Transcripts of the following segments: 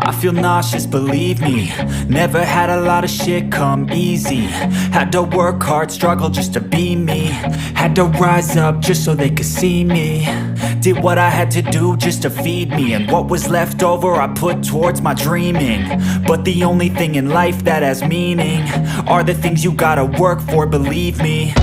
I feel nauseous, believe me. Never had a lot of shit come easy. Had to work hard, struggle just to be me. Had to rise up just so they could see me. Did what I had to do just to feed me. And what was left over I put towards my dreaming. But the only thing in life that has meaning are the things you gotta work for, believe me.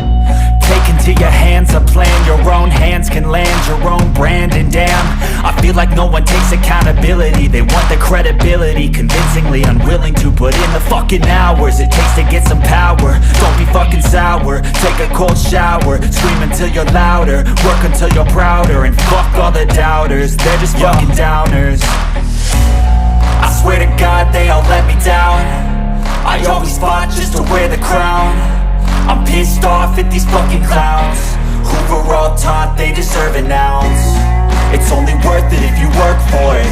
Take into your hands a plan, your own hands can land your own brand. And damn, I feel like no one takes accountability. They want the credibility, convincingly unwilling to put in the fucking hours it takes to get some power. Don't be fucking sour, take a cold shower. Scream until you're louder, work until you're prouder. And fuck all the doubters, they're just fucking downers. I swear to God they all let me down. I always fought just to wear the crown. I'm pissed off at these fucking clowns who were all taught they deserve an ounce. It's only worth it if you work for it.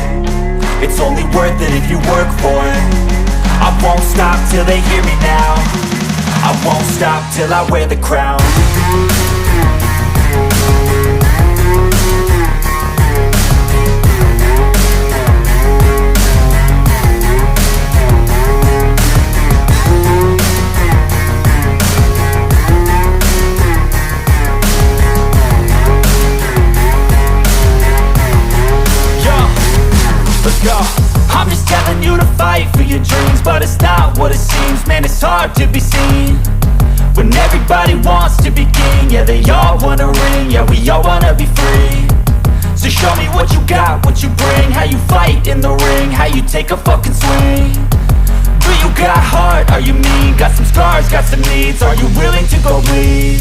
It's only worth it if you work for it. I won't stop till they hear me now. I won't stop till I wear the crown. I'm just telling you to fight for your dreams, but it's not what it seems. Man, it's hard to be seen when everybody wants to be king. Yeah, they all wanna ring, yeah, we all wanna be free. So show me what you got, what you bring, how you fight in the ring, how you take a fucking swing. Do you got heart, are you mean? Got some scars, got some needs, are you willing to go bleed?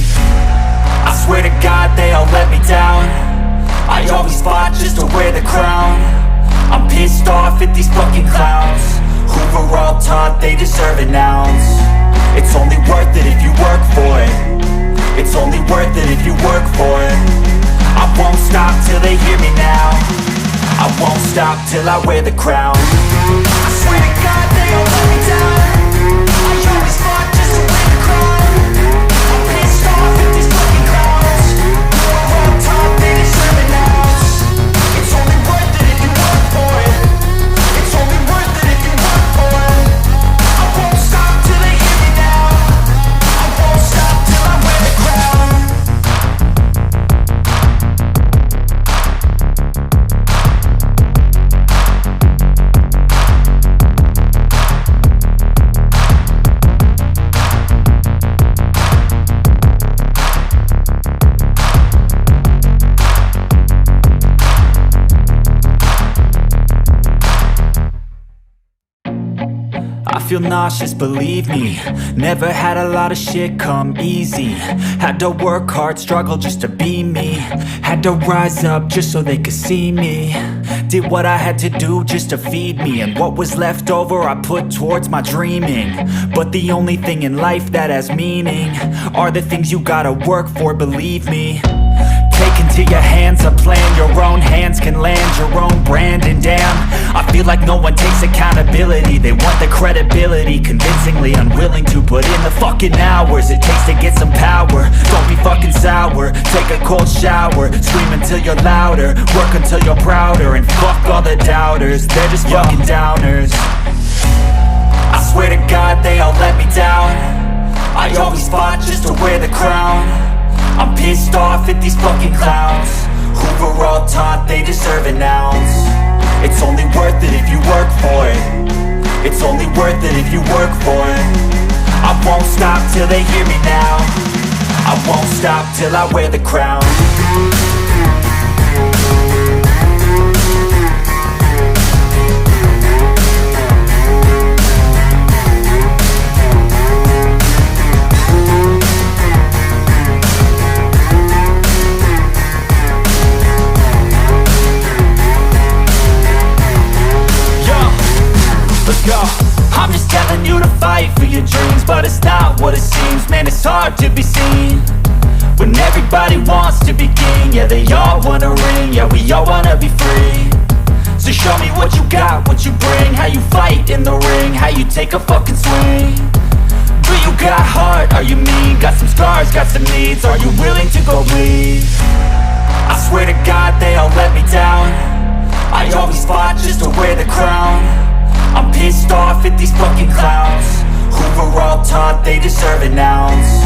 I swear to God they all let me down. I always fought just to wear the crown. I'm pissed off at these fucking clowns who were all taught they deserve an ounce. It's only worth it if you work for it. It's only worth it if you work for it. I won't stop till they hear me now. I won't stop till I wear the crown. I swear to God they all let me down. I always fought just to wear the crown. I'm pissed off at these fucking clowns who were all taught they deserve an ounce. It's only worth it if you work for it. It's only worth it if you work for it. I won't stop till they hear me now. I won't stop till I wear the crown. I feel nauseous, believe me. Never had a lot of shit come easy. Had to work hard, struggle just to be me. Had to rise up just so they could see me. Did what I had to do just to feed me. And what was left over I put towards my dreaming. But the only thing in life that has meaning are the things you gotta work for, believe me. Take into your hands a plan, your own hands can land your own brand. And damn, I feel like no one takes accountability. They want the credibility, convincingly unwilling to put in the fucking hours it takes to get some power. Don't be fucking sour, take a cold shower. Scream until you're louder, work until you're prouder. And fuck all the doubters, they're just fucking downers. I swear to God they all let me down. I always fought just to wear the crown. I'm pissed off at these fucking clowns who were all taught they deserve an ounce. It's only worth it if you work for it. It's only worth it if you work for it. I won't stop till they hear me now. I won't stop till I wear the crown. I'm just telling you to fight for your dreams, but it's not what it seems. Man, it's hard to be seen when everybody wants to be king. Yeah, they all wanna ring, yeah, we all wanna be free. So show me what you got, what you bring, how you fight in the ring, how you take a fucking swing. Do you got heart, are you mean? Got some scars, got some needs, are you willing to go bleed? I swear to God they all let me down. I always fought just to wear the crown. taught they deserve an ounce.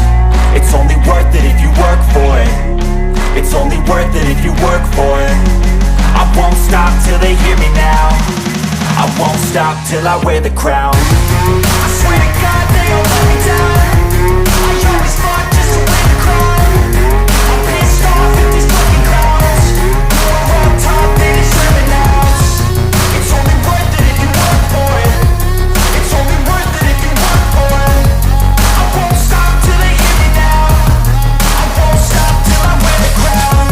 It's only worth it if you work for it. It's only worth it if you work for it. I won't stop till they hear me now. I won't stop till I wear the crown. I swear to God they all let me down. I always fought just to win the crown. I'm pissed off at these fucking clowns. We're all taught they deserve an ounce. It's only worth it if you work for it. It's only worth it if you work for it. I won't stop till they hear me now. I won't stop till I wear the crown.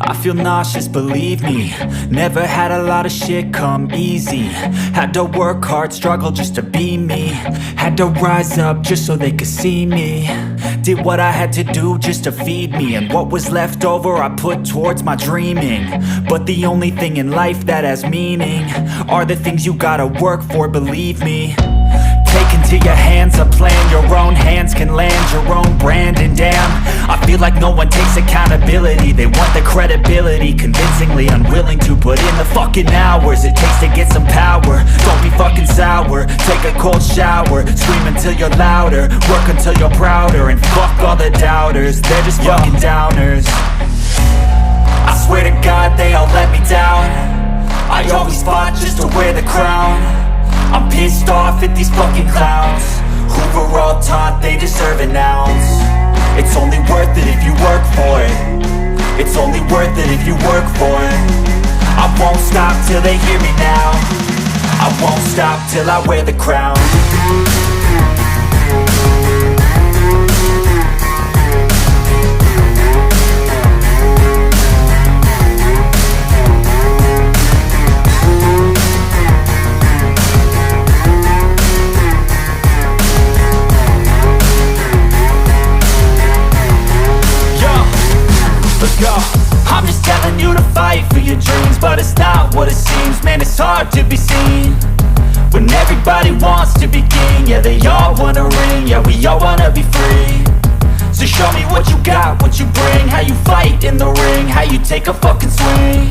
I feel nauseous, believe me. Never had a lot of shit come easy. Had to work hard, struggle just to be me. Had to rise up just so they could see me. Did what I had to do just to feed me. And what was left over I put towards my dreaming. But the only thing in life that has meaning are the things you gotta work for, believe me. Take into your hands a plan. Your own hands can land your own brand. And damn, I feel like no one takes accountability. They want the credibility, convincingly unwilling to put in the fucking hours it takes to get some power. Don't be fucking sour, take a cold shower. Scream until you're louder, work until you're prouder. And fuck all the doubters, they're just fucking downers. I swear to God they all let me down. I always fought just to wear the crown. I'm pissed off at these fucking clowns who were all taught they deserve an ounce. It's only worth it if you work for it. It's only worth it if you work for it. I won't stop till they hear me now. I won't stop till I wear the crown. I'm just telling you to fight for your dreams, but it's not what it seems. Man, it's hard to be seen when everybody wants to be king. Yeah, they all wanna ring, yeah, we all wanna be free. So show me what you got, what you bring, how you fight in the ring, how you take a fucking swing.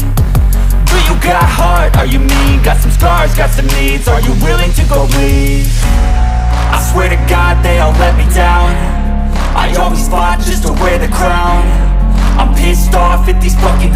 Do you got heart, are you mean? Got some scars, got some needs, are you willing to go bleed? I swear to God they all let me down. I always fought just to wear the crown. I'm pissed off at these fucking